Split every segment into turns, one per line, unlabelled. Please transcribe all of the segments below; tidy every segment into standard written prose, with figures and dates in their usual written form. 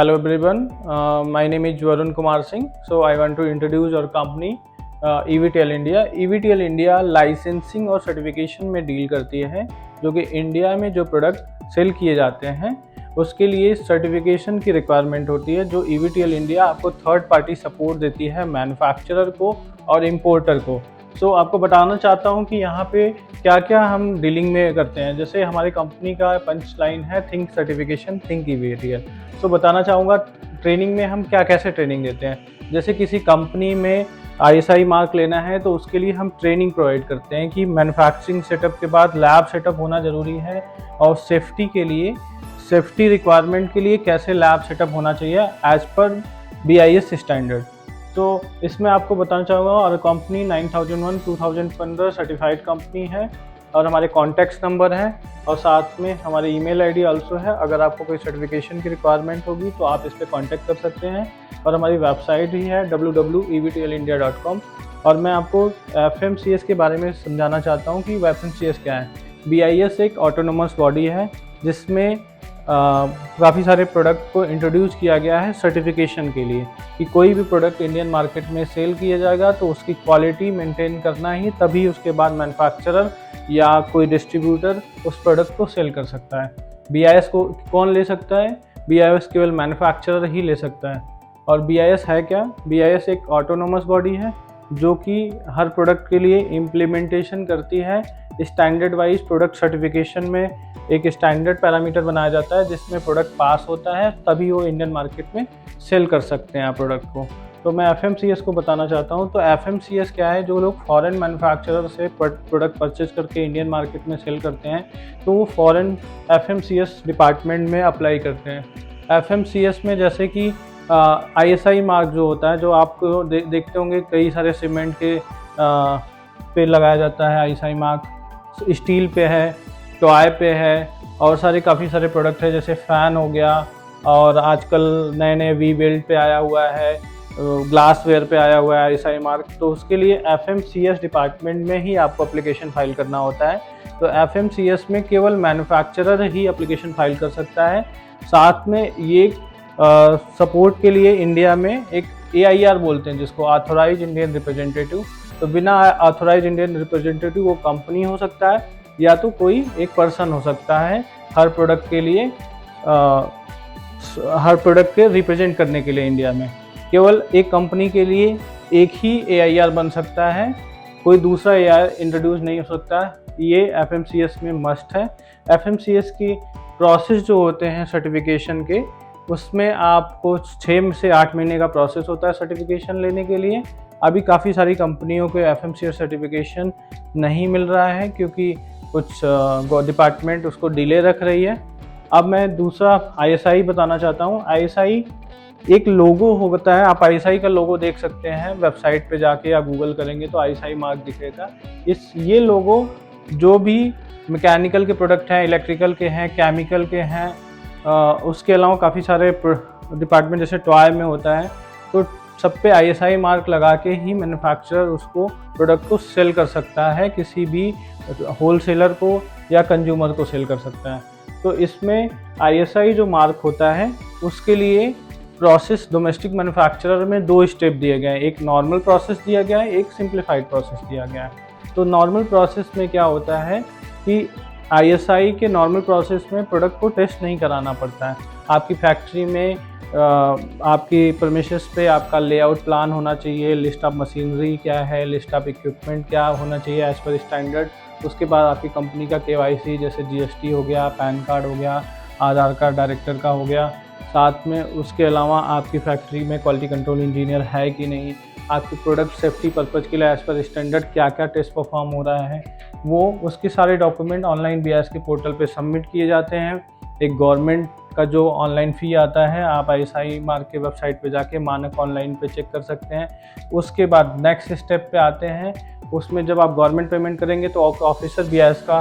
Hello everyone, my name is Varun Kumar Singh. So I want to introduce our company EVTL India. EVTL India licensing और certification में deal करती है, जो कि India में जो प्रोडक्ट सेल किए जाते हैं उसके लिए सर्टिफिकेशन की रिक्वायरमेंट होती है, जो EVTL इंडिया आपको थर्ड पार्टी सपोर्ट देती है मैन्युफैक्चरर को और इम्पोर्टर को। सो आपको बताना चाहता हूँ कि यहाँ पे क्या क्या हम डीलिंग में करते हैं। जैसे हमारी कंपनी का पंच लाइन है थिंक सर्टिफिकेशन थिंक EVTL। सो बताना चाहूँगा ट्रेनिंग में हम क्या कैसे ट्रेनिंग देते हैं। जैसे किसी कंपनी में ISI मार्क लेना है तो उसके लिए हम ट्रेनिंग प्रोवाइड करते हैं कि मैन्युफैक्चरिंग सेटअप के बाद लैब सेटअप होना ज़रूरी है, और सेफ्टी रिक्वायरमेंट के लिए कैसे लैब सेटअप होना चाहिए एज़ पर BIS स्टैंडर्ड। तो इसमें आपको बताना चाहूँगा और कंपनी 9001-2015 सर्टिफाइड कंपनी है, और हमारे कॉन्टैक्ट नंबर है, और साथ में हमारी ईमेल ID ऑल्सो है। अगर आपको कोई सर्टिफिकेशन की रिक्वायरमेंट होगी तो आप इस पर कॉन्टैक्ट कर सकते हैं, और हमारी वेबसाइट भी है www.evtlindia.com। और मैं आपको FMCS के बारे में समझाना चाहता हूँ कि FMCS क्या है। BIS एक ऑटोनोमस बॉडी है जिसमें काफ़ी सारे प्रोडक्ट को इंट्रोड्यूस किया गया है सर्टिफिकेशन के लिए, कि कोई भी प्रोडक्ट इंडियन मार्केट में सेल किया जाएगा तो उसकी क्वालिटी मेंटेन करना ही, तभी उसके बाद मैन्युफैक्चरर या कोई डिस्ट्रीब्यूटर उस प्रोडक्ट को सेल कर सकता है। BIS को कौन ले सकता है? BIS केवल मैन्युफैक्चरर ही ले सकता है। और BIS है क्या? BIS एक ऑटोनोमस बॉडी है जो कि हर प्रोडक्ट के लिए इम्प्लीमेंटेशन करती है। स्टैंडर्ड वाइज प्रोडक्ट सर्टिफिकेशन में एक स्टैंडर्ड पैरामीटर बनाया जाता है जिसमें प्रोडक्ट पास होता है, तभी वो इंडियन मार्केट में सेल कर सकते हैं प्रोडक्ट को। तो मैं FMCS को बताना चाहता हूँ। तो FMCS क्या है? जो लोग फॉरेन मैन्युफैक्चरर से प्रोडक्ट परचेज करके इंडियन मार्केट में सेल करते हैं तो वो फॉरेन FMCS डिपार्टमेंट में अप्लाई करते हैं। FMCS में जैसे कि ISI मार्क जो होता है, जो आपको देखते होंगे कई सारे सीमेंट के पे लगाया जाता है ISI मार्क, स्टील पे है, टॉय पे है, और काफ़ी सारे प्रोडक्ट है जैसे फ़ैन हो गया, और आजकल नए नए वी बेल्ट पे आया हुआ है, ग्लासवेयर पे आया हुआ है ISI मार्क। तो उसके लिए FMCS डिपार्टमेंट में ही आपको एप्लीकेशन फाइल करना होता है। तो FMCS में केवल मैन्युफैक्चरर ही एप्लीकेशन फाइल कर सकता है। साथ में ये सपोर्ट के लिए इंडिया में एक AIR बोलते हैं जिसको ऑथोराइज इंडियन रिप्रेजेंटेटिव। तो बिना ऑथोराइज इंडियन रिप्रेजेंटेटिव वो कंपनी हो सकता है या तो कोई एक पर्सन हो सकता है हर प्रोडक्ट के लिए, हर प्रोडक्ट के रिप्रेजेंट करने के लिए। इंडिया में केवल एक कंपनी के लिए एक ही AIR बन सकता है, कोई दूसरा AIR इंट्रोड्यूस नहीं हो सकता। ये FMCS में मस्ट है। FMCS की प्रोसेस जो होते हैं सर्टिफिकेशन के, उसमें आपको 6 से 8 महीने का प्रोसेस होता है सर्टिफिकेशन लेने के लिए। अभी काफ़ी सारी कंपनियों को FMCS सर्टिफिकेशन नहीं मिल रहा है क्योंकि कुछ डिपार्टमेंट उसको डिले रख रही है। अब मैं दूसरा ISI बताना चाहता हूँ। ISI एक लोगो होता है, आप ISI का लोगो देख सकते हैं वेबसाइट पे जाके, या गूगल करेंगे तो ISI मार्क दिखेगा। ये लोगो जो भी मैकेनिकल के प्रोडक्ट हैं, इलेक्ट्रिकल के हैं, केमिकल के हैं, उसके अलावा काफ़ी सारे डिपार्टमेंट जैसे टॉय में होता है, तो सब पे ISI मार्क लगा के ही मैन्युफैक्चरर उसको प्रोडक्ट को सेल कर सकता है, किसी भी होलसेलर को या कंज्यूमर को सेल कर सकता है। तो इसमें ISI जो मार्क होता है उसके लिए प्रोसेस डोमेस्टिक मैन्युफैक्चरर में 2 स्टेप दिए गए हैं। एक नॉर्मल प्रोसेस दिया गया है, एक सिंप्लीफाइड प्रोसेस दिया गया है। तो नॉर्मल प्रोसेस में क्या होता है कि ISI के नॉर्मल प्रोसेस में प्रोडक्ट को टेस्ट नहीं कराना पड़ता है। आपकी फैक्ट्री में आपकी परमिशंस पे आपका लेआउट प्लान होना चाहिए, लिस्ट ऑफ मशीनरी क्या है, लिस्ट ऑफ इक्विपमेंट क्या होना चाहिए एज़ पर स्टैंडर्ड। उसके बाद आपकी कंपनी का KYC जैसे GST हो गया, पैन कार्ड हो गया, आधार कार्ड डायरेक्टर का हो गया। साथ में उसके अलावा आपकी फैक्ट्री में क्वालिटी कंट्रोल इंजीनियर है कि नहीं, आपकी प्रोडक्ट सेफ्टी पर्पज़ के लिए एज़ पर स्टैंडर्ड क्या क्या टेस्ट परफॉर्म हो रहा है, वो उसके सारे डॉक्यूमेंट ऑनलाइन BIS के पोर्टल पे सबमिट किए जाते हैं। एक गवर्नमेंट का जो ऑनलाइन फ़ी आता है, आप ISI मार्क के वेबसाइट पे जाके मानक ऑनलाइन पे चेक कर सकते हैं। उसके बाद नेक्स्ट स्टेप पे आते हैं। उसमें जब आप गवर्नमेंट पेमेंट करेंगे तो ऑफिसर BIS का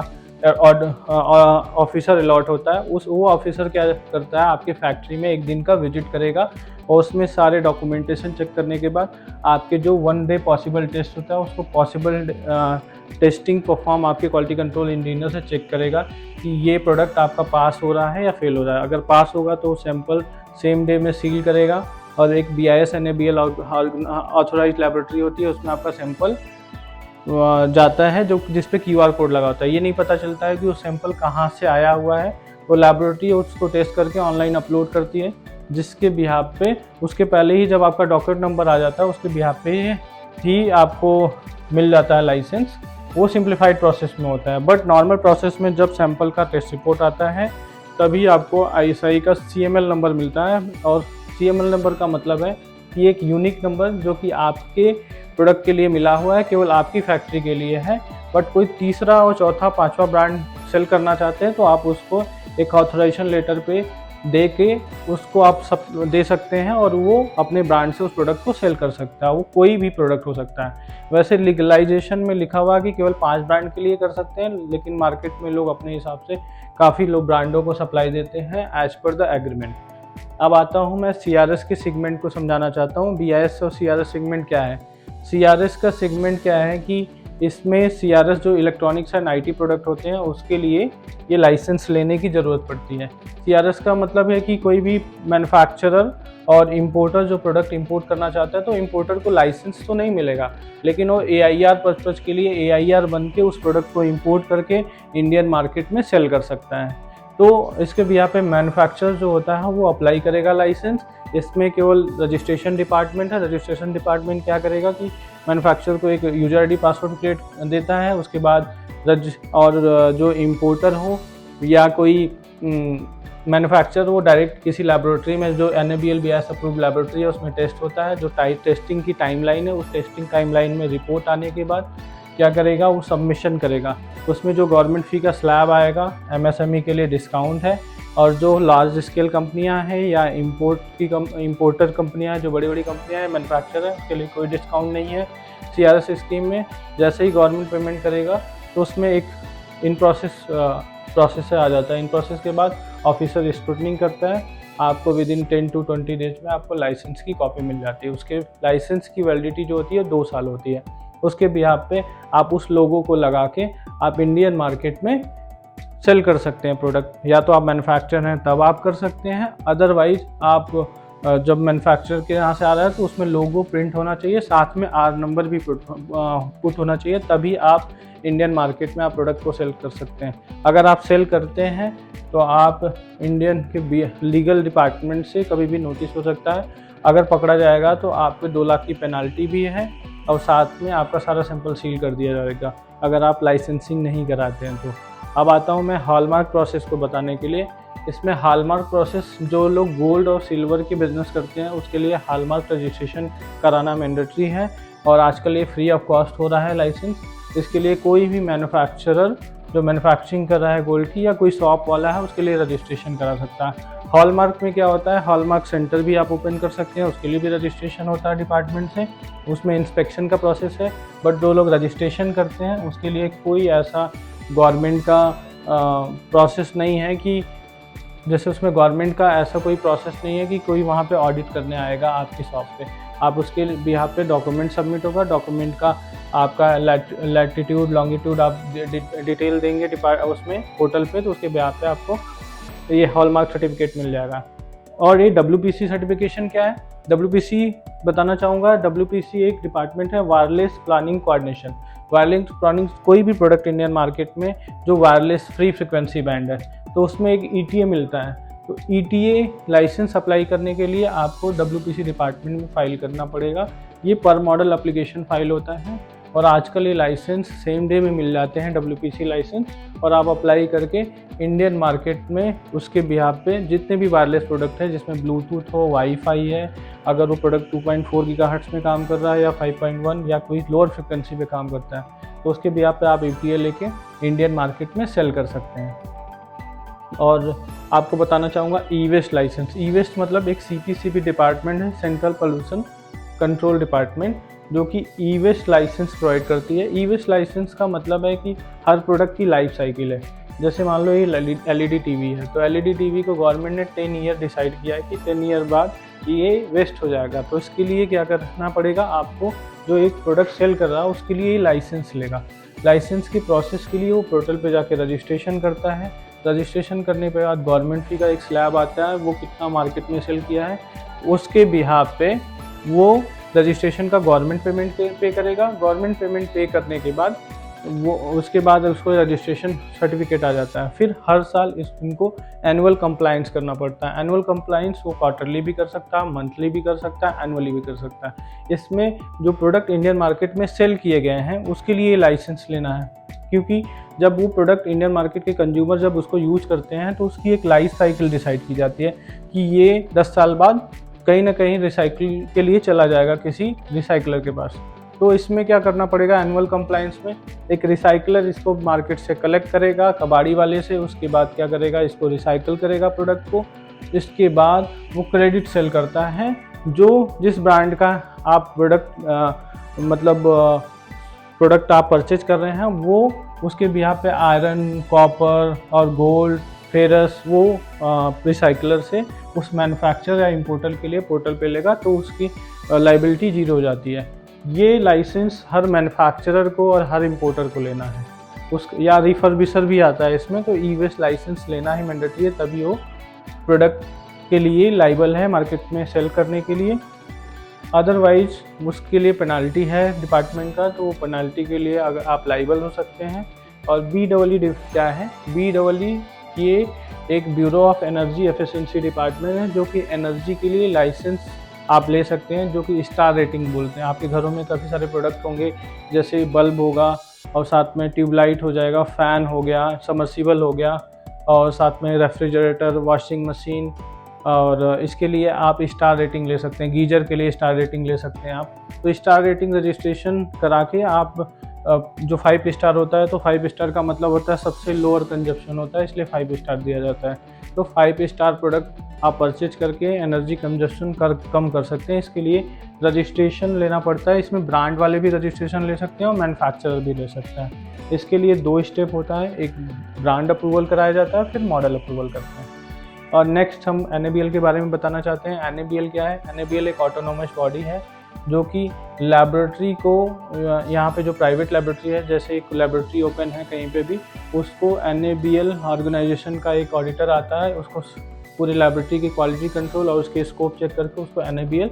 ऑफिसर अलॉट होता है। वो ऑफिसर क्या करता है, आपके फैक्ट्री में एक दिन का विजिट करेगा, और उसमें सारे डॉक्यूमेंटेशन चेक करने के बाद आपके जो 1 डे पॉसिबल टेस्ट होता है उसको पॉसिबल टेस्टिंग परफॉर्म आपके क्वालिटी कंट्रोल इंजीनियर से चेक करेगा कि ये प्रोडक्ट आपका पास हो रहा है या फेल हो रहा है। अगर पास होगा तो सैंपल सेम डे में सील करेगा और एक BIS NABL ऑथोराइज लेबोरेटरी होती है, उसमें आपका सैंपल जाता है जो जिस पे QR कोड लगा होता है। ये नहीं पता चलता है कि वो सैंपल कहाँ से आया हुआ है, वो लेबोरेटरी उसको टेस्ट करके ऑनलाइन अपलोड करती है, जिसके बिहाफ पे उसके पहले ही जब आपका डॉक्यूमेंट नंबर आ जाता है उसके बिहाफ पे ही आपको मिल जाता है लाइसेंस। वो सिंप्लीफाइड प्रोसेस में होता है। बट नॉर्मल प्रोसेस में जब सैंपल का टेस्ट रिपोर्ट आता है तभी आपको ISI का CML नंबर मिलता है। और CML नंबर का मतलब है कि एक यूनिक नंबर जो कि आपके प्रोडक्ट के लिए मिला हुआ है, केवल आपकी फैक्ट्री के लिए है। बट कोई तीसरा और चौथा पांचवा ब्रांड सेल करना चाहते हैं तो आप उसको एक ऑथराइजेशन लेटर पे दे के उसको आप सब दे सकते हैं और वो अपने ब्रांड से उस प्रोडक्ट को सेल कर सकता है। वो कोई भी प्रोडक्ट हो सकता है। वैसे लीगलाइजेशन में लिखा हुआ कि केवल 5 ब्रांड के लिए कर सकते हैं, लेकिन मार्केट में लोग अपने हिसाब से काफ़ी लोग ब्रांडों को सप्लाई देते हैं एज पर द एग्रीमेंट। अब आता हूँ मैं CRS के सेगमेंट को समझाना चाहता हूँ। BIS और CRS सेगमेंट क्या है। CRS का सेगमेंट क्या है कि इसमें CRS जो इलेक्ट्रॉनिक्स एंड IT प्रोडक्ट होते हैं उसके लिए ये लाइसेंस लेने की ज़रूरत पड़ती है। CRS का मतलब है कि कोई भी मैन्युफैक्चरर और इंपोर्टर जो प्रोडक्ट इंपोर्ट करना चाहता है तो इंपोर्टर को लाइसेंस तो नहीं मिलेगा, लेकिन वो AIR पर्पज़ के लिए AIR बन के उस प्रोडक्ट को इंपोर्ट करके इंडियन मार्केट में सेल कर सकता है। तो इसके भी यहाँ पे मैन्युफैक्चरर जो होता है वो अप्लाई करेगा लाइसेंस। इसमें केवल रजिस्ट्रेशन डिपार्टमेंट है। रजिस्ट्रेशन डिपार्टमेंट क्या करेगा कि मैन्युफैक्चरर को एक यूजर ID पासवर्ड क्रिएट देता है। उसके बाद और जो इंपोर्टर हो या कोई मैन्युफैक्चरर वो डायरेक्ट किसी लैबोरेटरी में जो NABL BIS अप्रूव्ड लैबोरेटरी है उसमें टेस्ट होता है। जो टेस्टिंग की टाइमलाइन है उस टेस्टिंग टाइमलाइन में रिपोर्ट आने के बाद क्या करेगा, वो सबमिशन करेगा। उसमें जो गवर्नमेंट फ़ी का स्लैब आएगा, MSME के लिए डिस्काउंट है। और जो लार्ज स्केल कंपनियां हैं या इंपोर्टर कंपनियां हैं, जो बड़ी बड़ी कंपनियां हैं, मैन्युफैक्चरर है, उसके लिए कोई डिस्काउंट नहीं है। CRS स्कीम में जैसे ही गवर्नमेंट पेमेंट करेगा तो उसमें एक इन प्रोसेस से आ जाता है। इन प्रोसेस के बाद ऑफिसर स्क्रूटनिंग करता है। आपको विदिन 10 to 20 डेज में आपको लाइसेंस की कॉपी मिल जाती है। उसके लाइसेंस की वैलिडिटी जो होती है 2 साल होती है। उसके बिहाफ पे आप उस लोगों को लगा के आप इंडियन मार्केट में सेल कर सकते हैं प्रोडक्ट। या तो आप मैन्युफैक्चरर हैं तब आप कर सकते हैं, अदरवाइज आप जब मैन्युफैक्चरर के यहाँ से आ रहा है तो उसमें लोगो प्रिंट होना चाहिए, साथ में R नंबर भी पुट होना चाहिए, तभी आप इंडियन मार्केट में आप प्रोडक्ट को सेल कर सकते हैं। अगर आप सेल करते हैं तो आप इंडियन के लीगल डिपार्टमेंट से कभी भी नोटिस हो सकता है। अगर पकड़ा जाएगा तो आप पे 2 लाख की पेनाल्टी भी है और साथ में आपका सारा सैंपल सील कर दिया जाएगा अगर आप लाइसेंसिंग नहीं कराते हैं तो। अब आता हूँ मैं हॉलमार्क प्रोसेस को बताने के लिए। इसमें हॉलमार्क प्रोसेस जो लोग गोल्ड और सिल्वर की बिज़नेस करते हैं उसके लिए हॉलमार्क रजिस्ट्रेशन कराना मैंडेटरी है और आजकल ये फ्री ऑफ कॉस्ट हो रहा है लाइसेंस। इसके लिए कोई भी मैन्युफैक्चरर जो मैन्युफैक्चरिंग कर रहा है गोल्ड की या कोई शॉप वाला है उसके लिए रजिस्ट्रेशन करा सकता है। हॉलमार्क में क्या होता है, हॉलमार्क सेंटर भी आप ओपन कर सकते हैं, उसके लिए भी रजिस्ट्रेशन होता है डिपार्टमेंट से। उसमें इंस्पेक्शन का प्रोसेस है, बट जो लोग रजिस्ट्रेशन करते हैं उसके लिए कोई ऐसा गवर्नमेंट का प्रोसेस नहीं है कि जैसे उसमें गवर्नमेंट का ऐसा कोई प्रोसेस नहीं है कि कोई वहाँ पे ऑडिट करने आएगा आपकी शॉप पे। आप उसके बिहार पे डॉक्यूमेंट सबमिट होगा, डॉक्यूमेंट का आपका लैटिट्यूड लॉन्गिट्यूड आप डिटेल देंगे उसमें पोर्टल पे, तो उसके बिहार पे आपको ये हॉलमार्क सर्टिफिकेट मिल जाएगा। और ये WPC सर्टिफिकेशन क्या है, WPC बताना चाहूँगा। WPC एक डिपार्टमेंट है, wireless planning coordination. Wireless planning कोई भी प्रोडक्ट इंडियन मार्केट में जो वायरलेस फ्री फ्रिक्वेंसी बैंड है तो उसमें एक ETA मिलता है। तो ETA लाइसेंस अप्लाई करने के लिए आपको WPC डिपार्टमेंट में फाइल करना पड़ेगा। ये पर मॉडल एप्लीकेशन फाइल होता है और आजकल ये लाइसेंस सेम डे में मिल जाते हैं WPC लाइसेंस, और आप अप्लाई करके इंडियन मार्केट में उसके बिहाफ पे जितने भी वायरलेस प्रोडक्ट है जिसमें ब्लूटूथ हो, वाईफाई है, अगर वो प्रोडक्ट 2.4 गीगाहर्ट्ज़ में काम कर रहा है या 5.1 या कोई लोअर फ्रिक्वेंसी पे काम करता है, तो उसके बिहाफ पे आप ETA लेके इंडियन मार्केट में सेल कर सकते हैं। और आपको बताना चाहूँगा ई-वेस्ट लाइसेंस। ई-वेस्ट मतलब एक CPCB डिपार्टमेंट है, सेंट्रल पोल्यूशन कंट्रोल डिपार्टमेंट, जो कि ई-वेस्ट लाइसेंस प्रोवाइड करती है। ई-वेस्ट लाइसेंस का मतलब है कि हर प्रोडक्ट की लाइफ साइकिल है। जैसे मान लो ये LED TV है, तो LED TV को गवर्नमेंट ने 10 ईयर डिसाइड किया है कि 10 ईयर बाद ये वेस्ट हो जाएगा, तो इसके लिए क्या करना पड़ेगा आपको, जो एक प्रोडक्ट सेल कर रहा है उसके लिए ये लाइसेंस लेगा। लाइसेंस की प्रोसेस के लिए वो पोर्टल पे जाके रजिस्ट्रेशन करता है। रजिस्ट्रेशन करने के बाद गवर्नमेंट फी का एक स्लैब आता है, वो कितना मार्केट में सेल किया है उसके बिहाफ पे वो रजिस्ट्रेशन का गवर्नमेंट पेमेंट पे करेगा। गवर्नमेंट पेमेंट पे करने के बाद वो उसके बाद उसको रजिस्ट्रेशन सर्टिफिकेट आ जाता है। फिर हर साल इनको एनुअल कंप्लायंस करना पड़ता है। एनुअल कंप्लायंस वो क्वार्टरली भी कर सकता है, मंथली भी कर सकता है, एनुअली भी कर सकता है। इसमें जो प्रोडक्ट इंडियन मार्केट में सेल किए गए हैं उसके लिए लाइसेंस लेना है, क्योंकि जब वो प्रोडक्ट इंडियन मार्केट के कंज्यूमर जब उसको यूज करते हैं तो उसकी एक लाइफ साइकिल डिसाइड की जाती है कि ये 10 साल बाद कहीं ना कहीं रिसाइकिल के लिए चला जाएगा किसी रिसाइकलर के पास। तो इसमें क्या करना पड़ेगा, एनुअल कंप्लायंस में एक रिसाइकलर इसको मार्केट से कलेक्ट करेगा कबाड़ी वाले से, उसके बाद क्या करेगा, इसको रिसाइकिल करेगा प्रोडक्ट को। इसके बाद वो क्रेडिट सेल करता है, जो जिस ब्रांड का आप प्रोडक्ट आप परचेज कर रहे हैं वो उसके बिहाफ पे आयरन, कॉपर और गोल्ड, फेरस वो रिसाइकलर से उस मैन्युफैक्चरर या इम्पोर्टर के लिए पोर्टल पे लेगा, तो उसकी लाइबिलिटी जीरो हो जाती है। ये लाइसेंस हर मैन्युफैक्चरर को और हर इम्पोर्टर को लेना है। या रिफर्बिशर भी आता है इसमें, तो ई वेस्ट लाइसेंस लेना ही मैंडेटरी है, तभी वो प्रोडक्ट के लिए लाइबल है मार्केट में सेल करने के लिए। अदरवाइज उसके लिए पेनाल्टी है डिपार्टमेंट का, तो वो पेनाल्टी के लिए अगर आप लाइबल हो सकते हैं। और BEE क्या है, BEE ये एक bureau of energy efficiency department है, जो कि एनर्जी के लिए लाइसेंस आप ले सकते हैं, जो कि स्टार रेटिंग बोलते हैं। आपके घरों में काफ़ी सारे प्रोडक्ट होंगे, जैसे बल्ब होगा और साथ में ट्यूबलाइट हो जाएगा, फ़ैन हो गया, सबमर्सिबल हो गया और साथ में रेफ्रिजरेटर, वॉशिंग मशीन, और इसके लिए आप स्टार रेटिंग ले सकते हैं। गीजर के लिए स्टार रेटिंग ले सकते हैं आप। तो स्टार रेटिंग रजिस्ट्रेशन करा के आप जो 5 स्टार होता है, तो 5 स्टार का मतलब होता है सबसे लोअर कंजप्शन होता है, इसलिए 5 स्टार दिया जाता है। तो 5 स्टार प्रोडक्ट आप परचेज करके एनर्जी कंजप्शन कम कर सकते हैं। इसके लिए रजिस्ट्रेशन लेना पड़ता है। इसमें ब्रांड वाले भी रजिस्ट्रेशन ले सकते हैं और मैन्युफैक्चरर भी ले सकते हैं। इसके लिए 2 स्टेप होता है, एक ब्रांड अप्रूवल कराया जाता है, फिर मॉडल अप्रूवल करते हैं। और नेक्स्ट हम NABL के बारे में बताना चाहते हैं। NABL क्या है? NABL एक ऑटोनोमस बॉडी है जो कि लैबोरेटरी को, यहाँ पे जो प्राइवेट लैबोरेटरी है, जैसे एक लैबोरेटरी ओपन है कहीं पे भी, उसको NABL ऑर्गेनाइजेशन का एक ऑडिटर आता है, उसको पूरे लैबोरेटरी की क्वालिटी कंट्रोल और उसके स्कोप चेक करके उसको NABL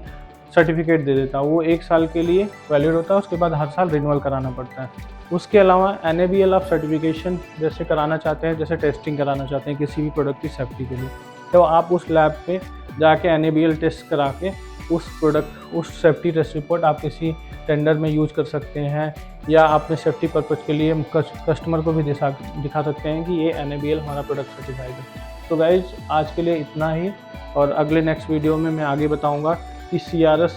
सर्टिफिकेट दे देता है। वो 1 साल के लिए वैलिड होता है, उसके बाद हर साल रिन्यूअल कराना पड़ता है। उसके अलावा NABL आप सर्टिफिकेशन जैसे कराना चाहते हैं, जैसे टेस्टिंग कराना चाहते हैं किसी भी प्रोडक्ट की सेफ्टी के लिए, तो आप उस लैब पे जाके NABL टेस्ट करा के उस सेफ्टी टेस्ट रिपोर्ट आप किसी टेंडर में यूज़ कर सकते हैं, या अपने सेफ्टी पर्पज़ के लिए कस्टमर को भी दिखा सकते हैं कि ये NABL हमारा प्रोडक्ट सर्टिफाइड है। तो गाइज आज के लिए इतना ही, और अगले नेक्स्ट वीडियो में मैं आगे बताऊंगा कि CRS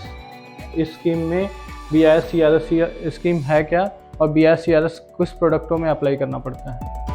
स्कीम में BIS CRS स्कीम है क्या, और BIS CRS किस प्रोडक्टों में अप्लाई करना पड़ता है।